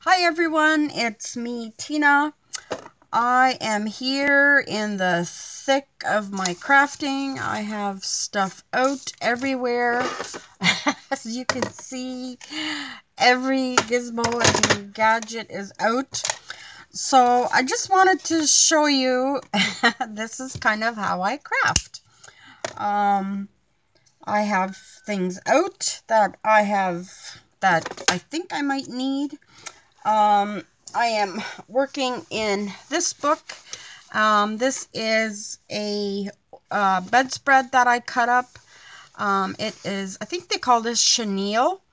Hi everyone, it's me, Tina. I am here in the thick of my crafting. I have stuff out everywhere. As you can see, every gizmo and gadget is out. So I just wanted to show you, this is kind of how I craft. I have things out that I think I might need. I am working in this book. This is a bedspread that I cut up. It is, I think they call this chenille.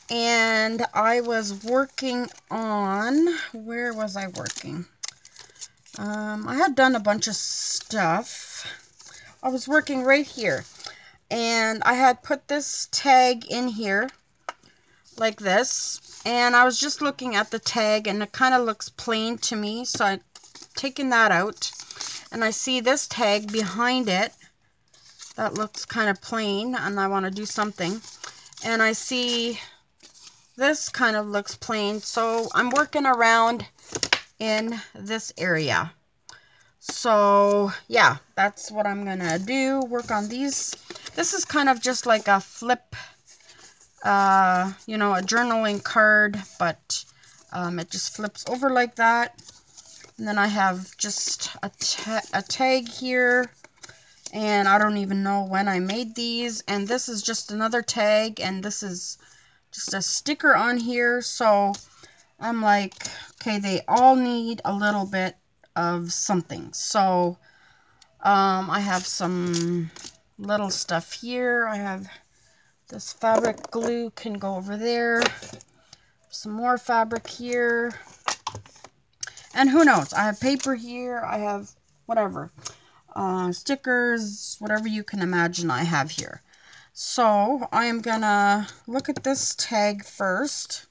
And I was working on, where was I working? I had done a bunch of stuff. I was working right here. And I had put this tag in here, like this. And I was just looking at the tag and it kind of looks plain to me. So I've taken that out. And I see this tag behind it that looks kind of plain and I want to do something. And I see this kind of looks plain. So I'm working around in this area. So yeah, that's what I'm going to do. Work on these. This is kind of just like a flip, you know, a journaling card, but it just flips over like that. And then I have just a tag here, and I don't even know when I made these. And this is just another tag, and this is just a sticker on here. So I'm like, okay, they all need a little bit of something. So I have some little stuff here. I have this fabric glue can go over there. Some more fabric here. And who knows? I have paper here. I have whatever. Stickers, whatever you can imagine I have here. So I am gonna look at this tag first.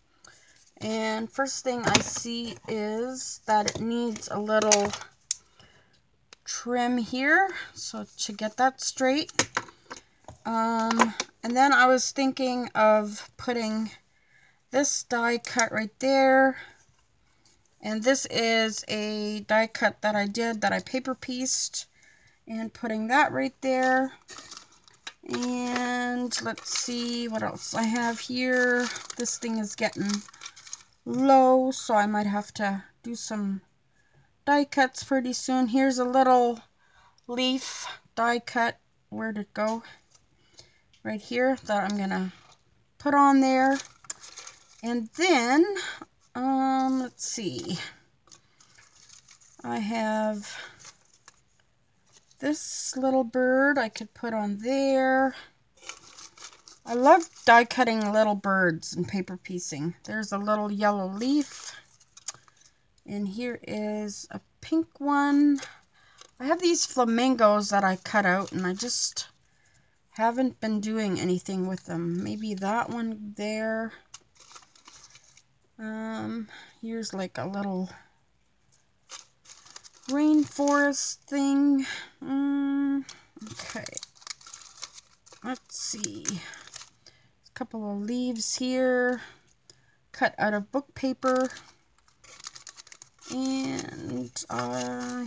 And first thing I see is that it needs a little trim here. So to get that straight. And then I was thinking of putting this die cut right there. And this is a die cut that I did that I paper pieced. And putting that right there. And let's see what else I have here. This thing is getting low, so I might have to do some die cuts pretty soon. Here's a little leaf die cut. Where'd it go? Right here, that I'm gonna put on there. And then let's see, I have this little bird I could put on there. I love die cutting little birds and paper piecing. There's a little yellow leaf, and here is a pink one. I have these flamingos that I cut out, and I just haven't been doing anything with them. Maybe that one there. Here's like a little rainforest thing. Okay. Let's see. A couple of leaves here, cut out of book paper. And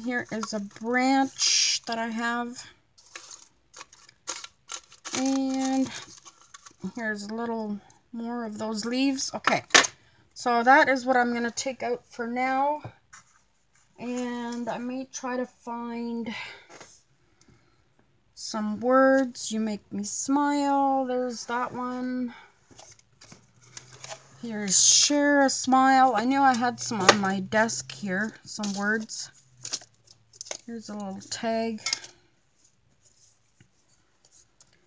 here is a branch that I have. And here's a little more of those leaves. Okay, so that is what I'm going to take out for now. And I may try to find some words. You make me smile. There's that one. Here's share a smile. I knew I had some on my desk here. Some words. Here's a little tag.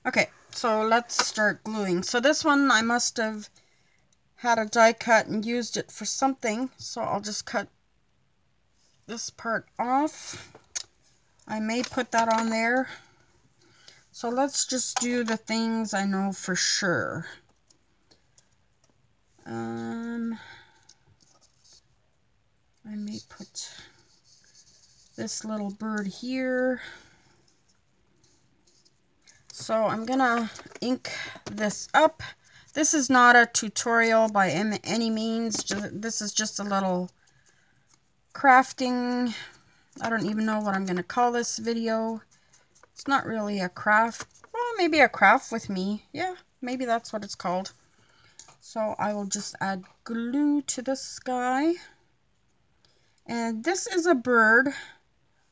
Okay, so let's start gluing. So this one I must have had a die cut and used it for something. So I'll just cut this part off. I may put that on there. So let's just do the things I know for sure. I may put this little bird here. So I'm gonna ink this up. This is not a tutorial by any means. This is just a little crafting. I don't even know what I'm going to call this video. It's not really a craft. Well, maybe a craft with me. Yeah, maybe that's what it's called. So I will just add glue to this guy. And this is a bird.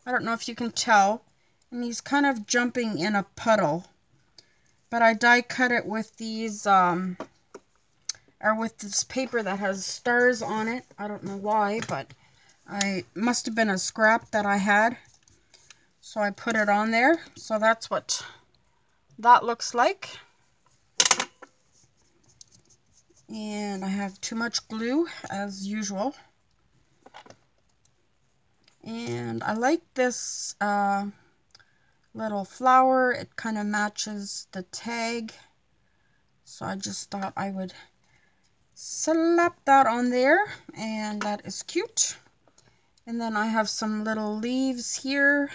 I don't know if you can tell. And he's kind of jumping in a puddle. But I die cut it with these, or with this paper that has stars on it. I don't know why, but I must have been a scrap that I had. So I put it on there. So that's what that looks like. And I have too much glue as usual. And I like this little flower. It kind of matches the tag. So I just thought I would slap that on there. And that is cute. And then I have some little leaves here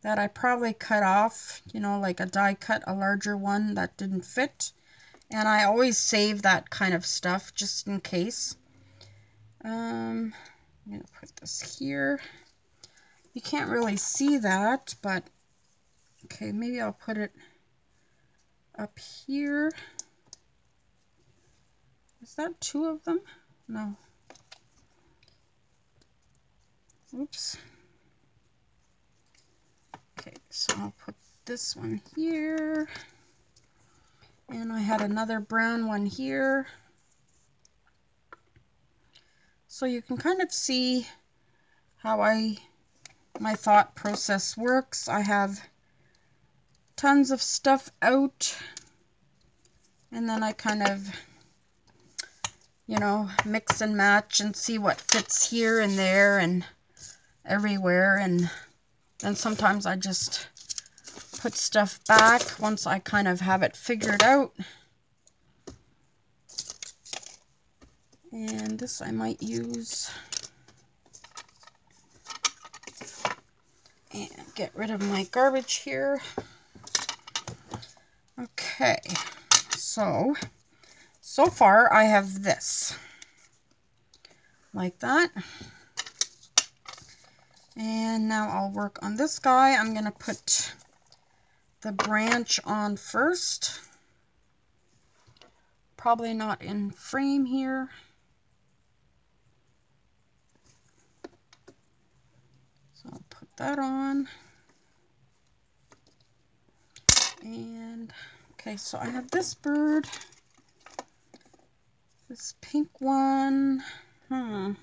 that I probably cut off. You know, like a die cut, a larger one that didn't fit. And I always save that kind of stuff just in case. I'm going to put this here. You can't really see that, but okay, maybe I'll put it up here. Is that two of them? No. Oops. Okay, so I'll put this one here. And I had another brown one here. So you can kind of see how my thought process works. I have tons of stuff out. And then I kind of, you know, mix and match and see what fits here and there and everywhere. And then sometimes I just put stuff back once I kind of have it figured out. And this I might use and get rid of my garbage here. Okay, so far I have this like that. And now I'll work on this guy. I'm going to put the branch on first. Probably not in frame here. So I'll put that on. And okay, so I have this bird. This pink one. I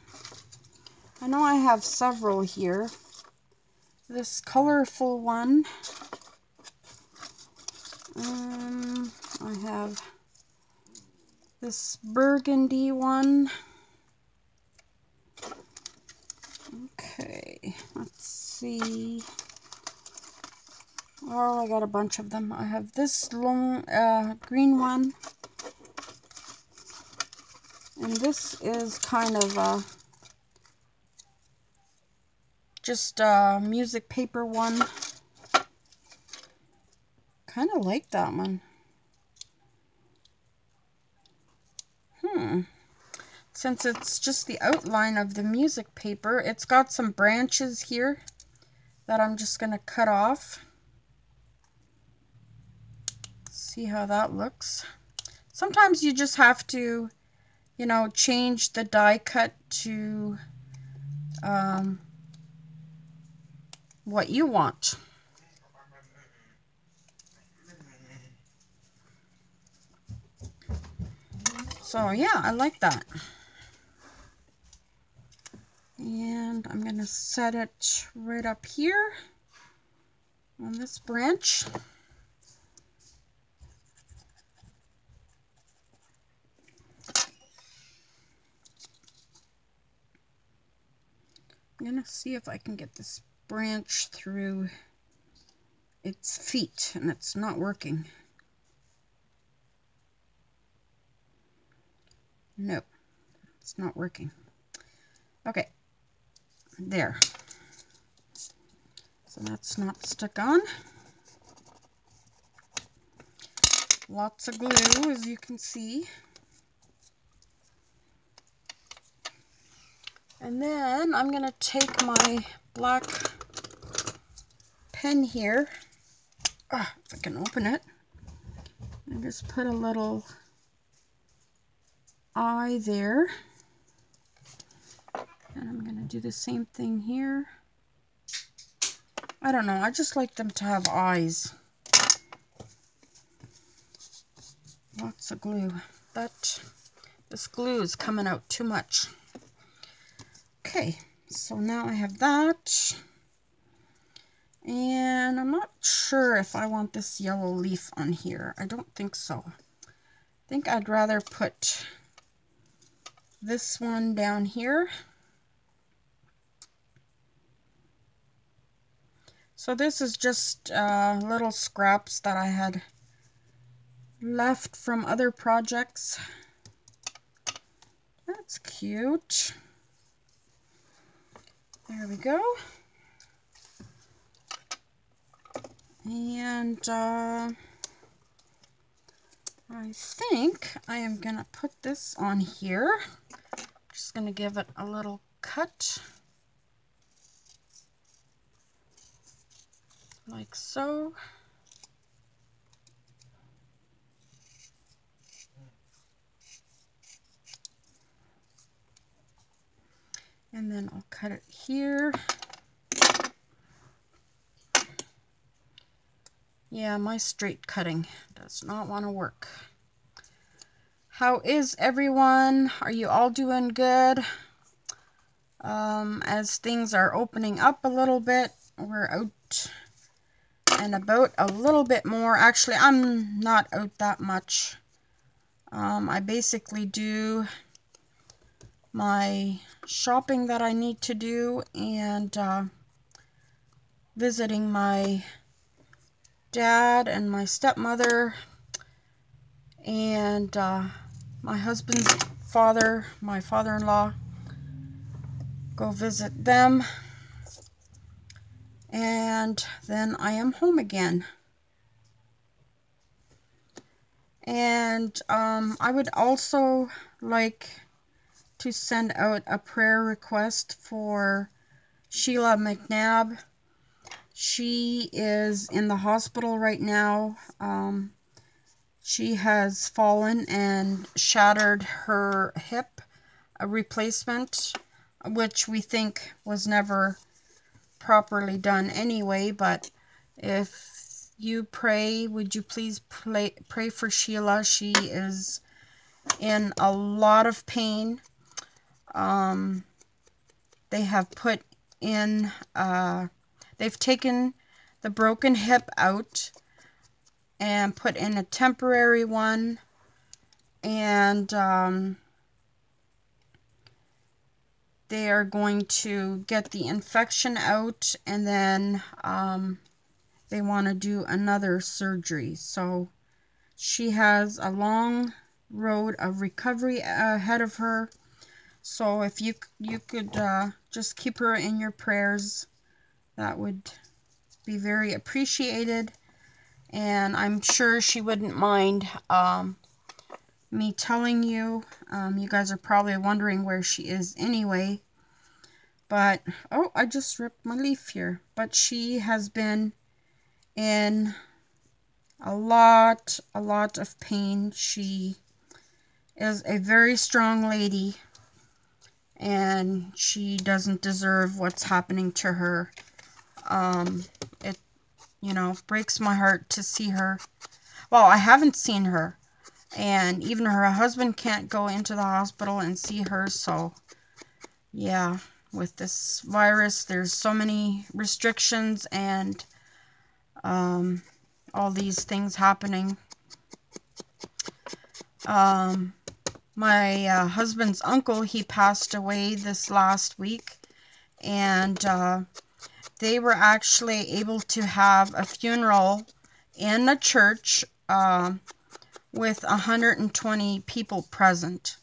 know I have several here. This colorful one. I have this burgundy one. Okay, let's see. Oh, I got a bunch of them. I have this long green one. And this is kind of just a music paper one. Kind of like that one. Since it's just the outline of the music paper, it's got some branches here that I'm just going to cut off. See how that looks. Sometimes you just have to, you know, change the die cut to what you want. So yeah, I like that. And I'm going to set it right up here on this branch. I'm going to see if I can get this branch through its feet, and it's not working. Nope, it's not working. Okay, there. So that's not stuck on. Lots of glue, as you can see. And then I'm going to take my black pen here, if I can open it, and just put a little eye there. And I'm going to do the same thing here. I don't know, I just like them to have eyes. Lots of glue, but this glue is coming out too much. Okay, so now I have that. And I'm not sure if I want this yellow leaf on here. I don't think so. I think I'd rather put this one down here. So this is just little scraps that I had left from other projects. That's cute. There we go. And I think I am going to put this on here. Just going to give it a little cut. Like so. And then I'll cut it here. Yeah, my straight cutting does not want to work. How is everyone? Are you all doing good? As things are opening up a little bit, we're out and about a little bit more. Actually, I'm not out that much. I basically do my shopping that I need to do and visiting my dad and my stepmother and my husband's father, my father-in-law. Go visit them, and then I am home again. And I would also like to send out a prayer request for Sheila McNabb. She is in the hospital right now. She has fallen and shattered her hip, a replacement, which we think was never properly done anyway. But if you pray, would you please pray for Sheila? She is in a lot of pain. They have put in, they've taken the broken hip out and put in a temporary one, and they are going to get the infection out, and then they want to do another surgery. So she has a long road of recovery ahead of her. So if you could just keep her in your prayers, that would be very appreciated. And I'm sure she wouldn't mind me telling you. You guys are probably wondering where she is anyway. But, oh, I just ripped my leaf here. But she has been in a lot of pain. She is a very strong lady, and she doesn't deserve what's happening to her. It, you know, breaks my heart to see her. Well, I haven't seen her, and even her husband can't go into the hospital and see her. So yeah, with this virus, there's so many restrictions and all these things happening. My husband's uncle, he passed away this last week, and they were actually able to have a funeral in a church with 120 people present.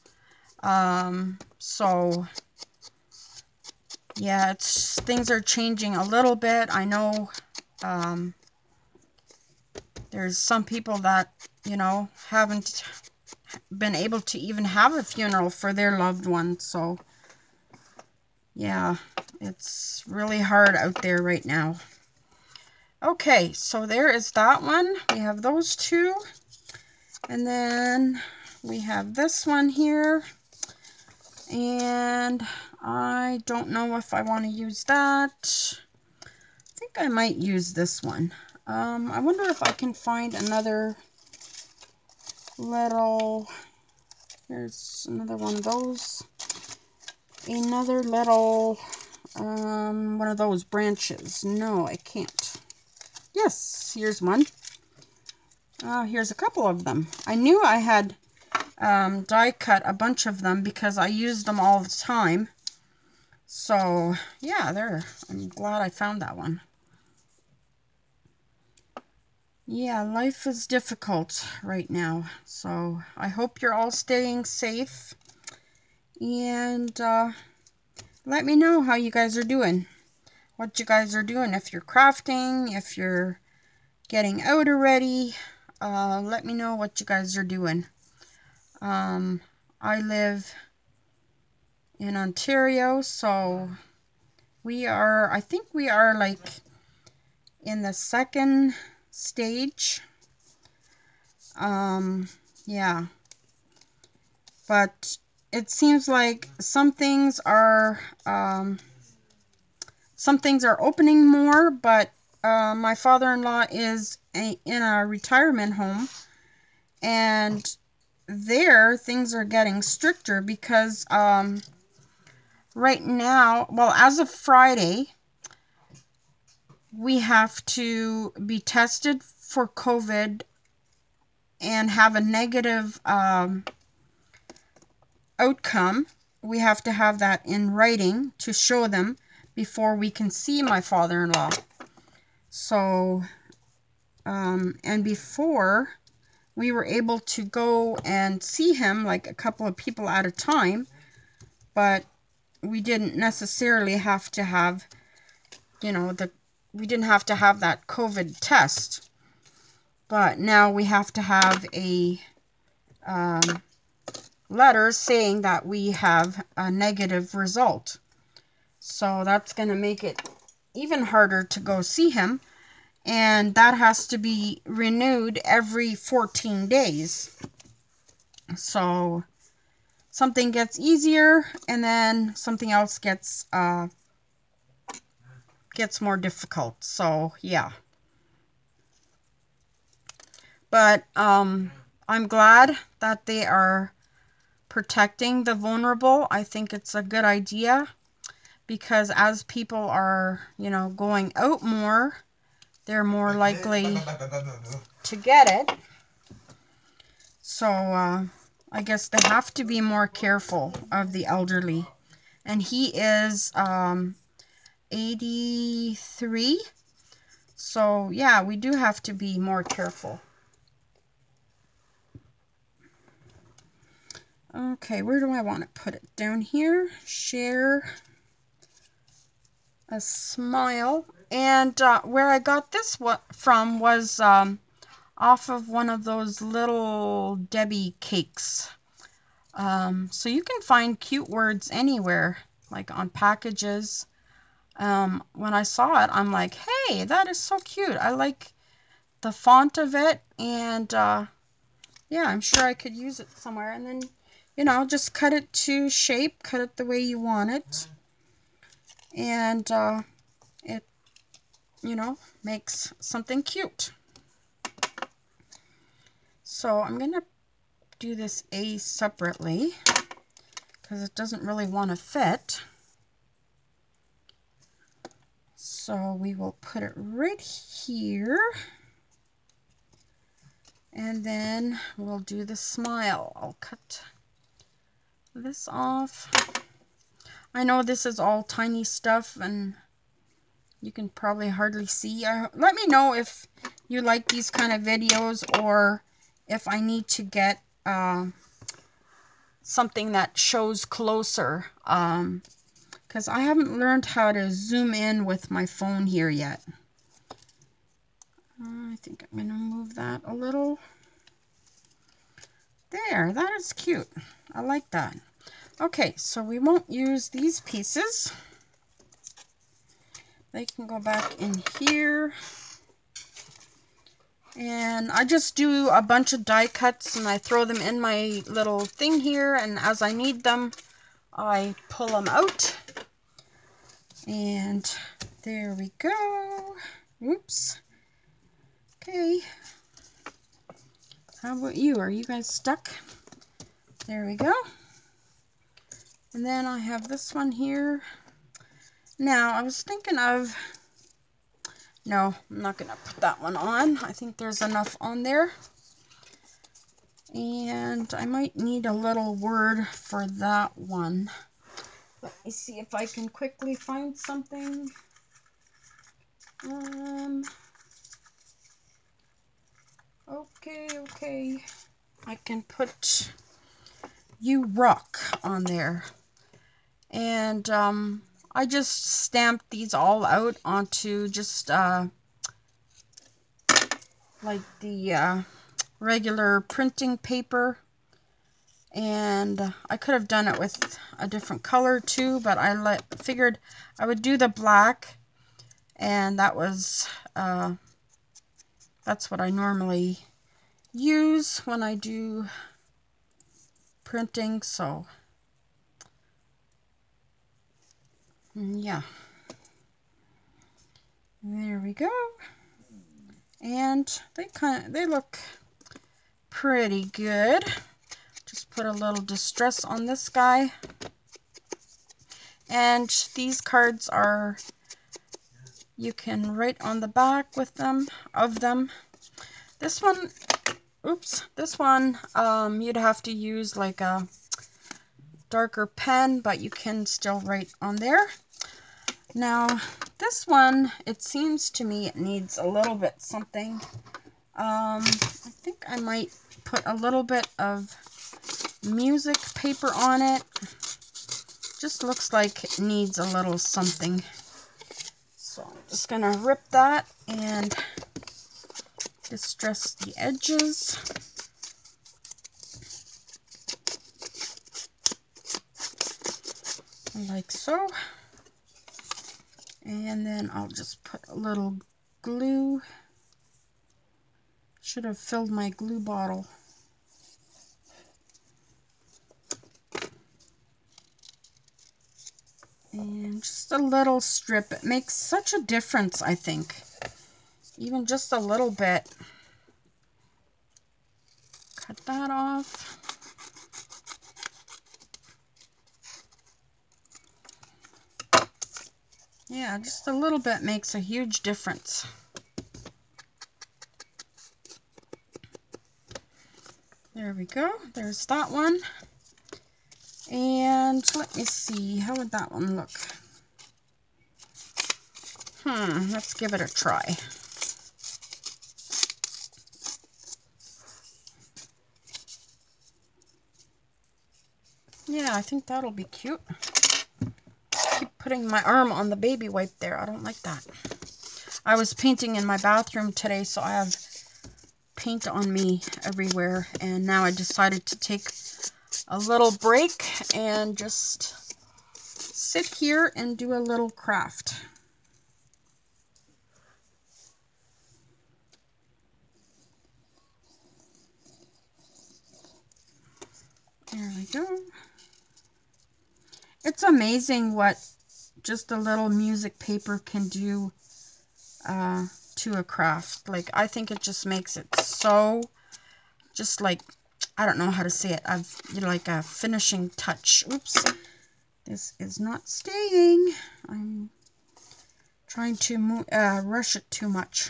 So yeah, things are changing a little bit. I know there's some people that you know, haven't been able to even have a funeral for their loved one. So, yeah, it's really hard out there right now. Okay, so there is that one. We have those two. And then we have this one here. And I don't know if I want to use that. I think I might use this one. I wonder if I can find another little, here's another one of those. Another little, one of those branches. No, I can't. Yes, here's one. Here's a couple of them. I knew I had die cut a bunch of them because I use them all the time. So, yeah, there. I'm glad I found that one. Yeah, life is difficult right now. So, I hope you're all staying safe. And let me know how you guys are doing. What you guys are doing. If you're crafting, if you're getting out already. Let me know what you guys are doing. I live in Ontario, so I think we are like in the second stage. Yeah. But it seems like some things are opening more, but my father-in-law is in a retirement home, and there things are getting stricter because right now, well, as of Friday, we have to be tested for COVID and have a negative outcome. We have to have that in writing to show them before we can see my father-in-law. So, and before, we were able to go and see him, like a couple of people at a time, but we didn't necessarily have to have, you know, we didn't have to have that COVID test. But now we have to have a letter saying that we have a negative result. So that's going to make it even harder to go see him. And that has to be renewed every 14 days. So something gets easier and then something else gets more difficult. So yeah. But I'm glad that they are protecting the vulnerable. I think it's a good idea because as people are, you know, going out more, they're more likely to get it. So, I guess they have to be more careful of the elderly. And he is 83. So, yeah, we do have to be more careful. Okay, where do I want to put it? Down here. Share a smile. And where I got this from was off of one of those little Debbie cakes. So you can find cute words anywhere, like on packages. When I saw it, I'm like, hey, that is so cute. I like the font of it, and yeah, I'm sure I could use it somewhere. And then, you know, just cut it to shape, cut it the way you want it, and it, you know, makes something cute. So I'm going to do this A separately because it doesn't really want to fit. So we will put it right here. And then we'll do the smile. I'll cut this off. I know this is all tiny stuff and you can probably hardly see. Let me know if you like these kind of videos or if I need to get something that shows closer. Because I haven't learned how to zoom in with my phone here yet. I think I'm going to move that a little. There, that is cute. I like that. Okay, so we won't use these pieces. They can go back in here. And I just do a bunch of die cuts and I throw them in my little thing here, and as I need them, I pull them out. And there we go. Oops. Okay. How about you? Are you guys stuck? There we go. And then I have this one here. Now, I was thinking of... No, I'm not going to put that one on. I think there's enough on there. And I might need a little word for that one. Let me see if I can quickly find something. Okay. I can put "You Rock" on there. And I just stamped these all out onto just like the regular printing paper. And I could have done it with a different color too, but I figured I would do the black, and that was that's what I normally use when I do printing. So yeah, there we go. And they look pretty good. Just put a little distress on this guy. And these cards are, you can write on the back with them, of them. This one, oops, this one, you'd have to use like a darker pen, but you can still write on there. Now, this one, it seems to me it needs a little bit something. I think I might put a little bit of music paper on it. Just looks like it needs a little something. So I'm just gonna rip that and distress the edges. Like so. And then I'll just put a little glue. Should have filled my glue bottle. And just a little strip. It makes such a difference, I think. Even just a little bit. Cut that off. Yeah, just a little bit makes a huge difference. There we go. There's that one. And let me see, how would that one look? Let's give it a try. Yeah, I think that'll be cute. Keep putting my arm on the baby wipe there. I don't like that. I was painting in my bathroom today, so I have paint on me everywhere, and now I decided to take a little break and just sit here and do a little craft. There we go. It's amazing what just a little music paper can do to a craft. Like, I think it just makes it so, just like, I don't know how to say it. Like a finishing touch. Oops. This is not staying. I'm trying to rush it too much.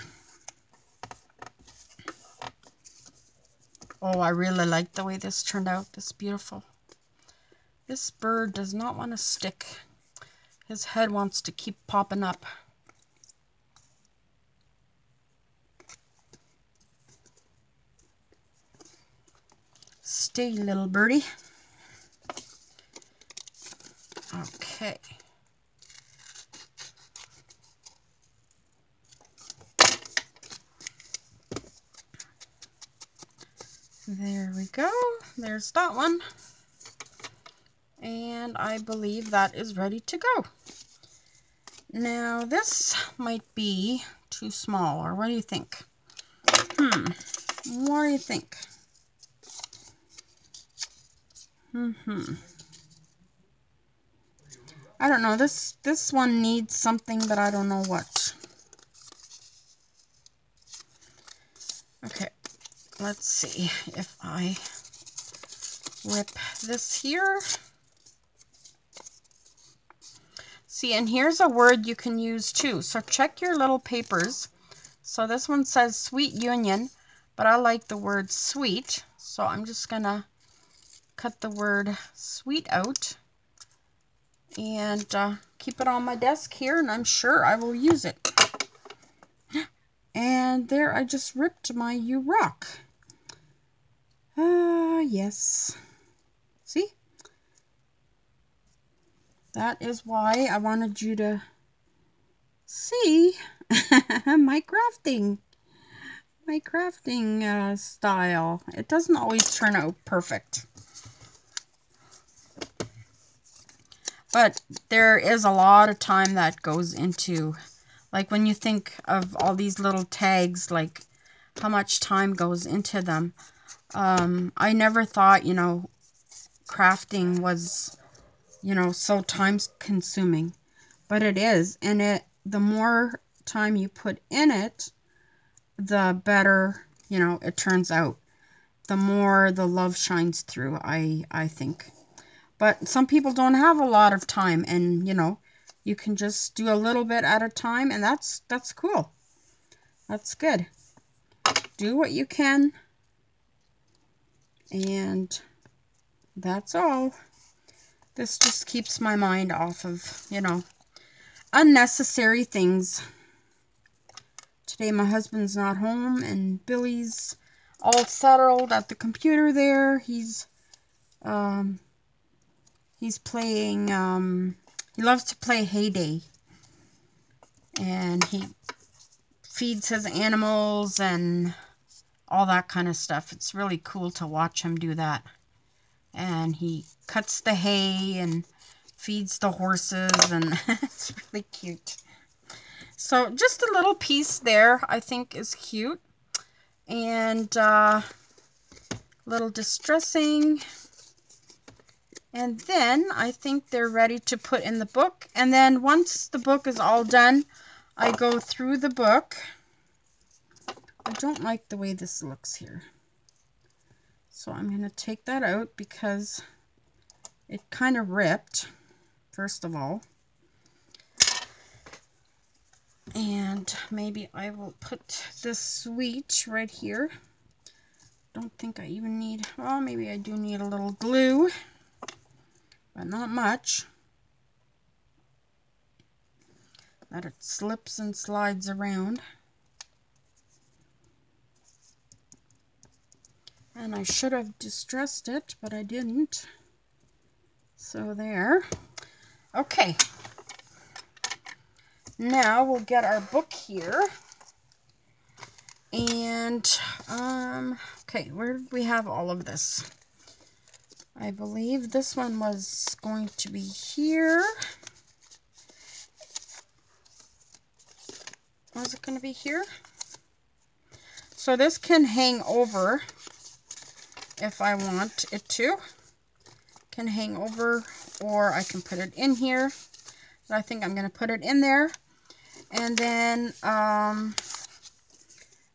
Oh, I really like the way this turned out. This is beautiful. This bird does not want to stick. His head wants to keep popping up. Stay, little birdie. Okay. There we go. There's that one. And I believe that is ready to go. Now this might be too small, or what do you think? What do you think? I don't know. This one needs something, but I don't know what. Okay, let's see if I rip this here. See, and here's a word you can use too. So check your little papers. So this one says Sweet Union, but I like the word sweet. So I'm just gonna cut the word sweet out and keep it on my desk here, and I'm sure I will use it. And there, I just ripped my You Rock. Yes. See? That is why I wanted you to see my crafting style. It doesn't always turn out perfect. But there is a lot of time that goes into, like when you think of all these little tags, like how much time goes into them. I never thought, you know, crafting was, you know, so time consuming, but it is. And the more time you put in it, the better, you know, it turns out. The more the love shines through, I think. But some people don't have a lot of time, and, you know, you can just do a little bit at a time, and that's cool. That's good. Do what you can, and that's all. This just keeps my mind off of, you know, unnecessary things. Today my husband's not home, and Billy's all settled at the computer there. He's playing, he loves to play Hay Day. And he feeds his animals and all that kind of stuff. It's really cool to watch him do that. And he cuts the hay and feeds the horses, and it's really cute. So just a little piece there I think is cute. And a little distressing. And then I think they're ready to put in the book. And then once the book is all done, I go through the book. I don't like the way this looks here. So I'm going to take that out because it kind of ripped, first of all. And maybe I will put this sweet right here. Don't think I even need, well, maybe I do need a little glue. But not much. That it slips and slides around. And I should have distressed it, but I didn't. So there. Okay. Now we'll get our book here. And, okay, where did we have all of this? I believe this one was going to be here. Was it going to be here? So this can hang over if I want it to. Can hang over, or I can put it in here. But I think I'm going to put it in there. And then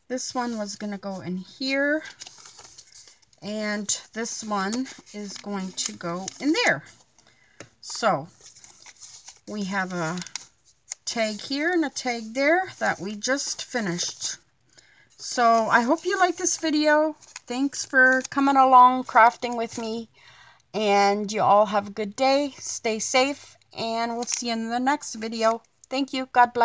this one was going to go in here. And this one is going to go in there. So we have a tag here and a tag there that we just finished. So I hope you like this video. Thanks for coming along crafting with me. And you all have a good day. Stay safe. And we'll see you in the next video. Thank you. God bless.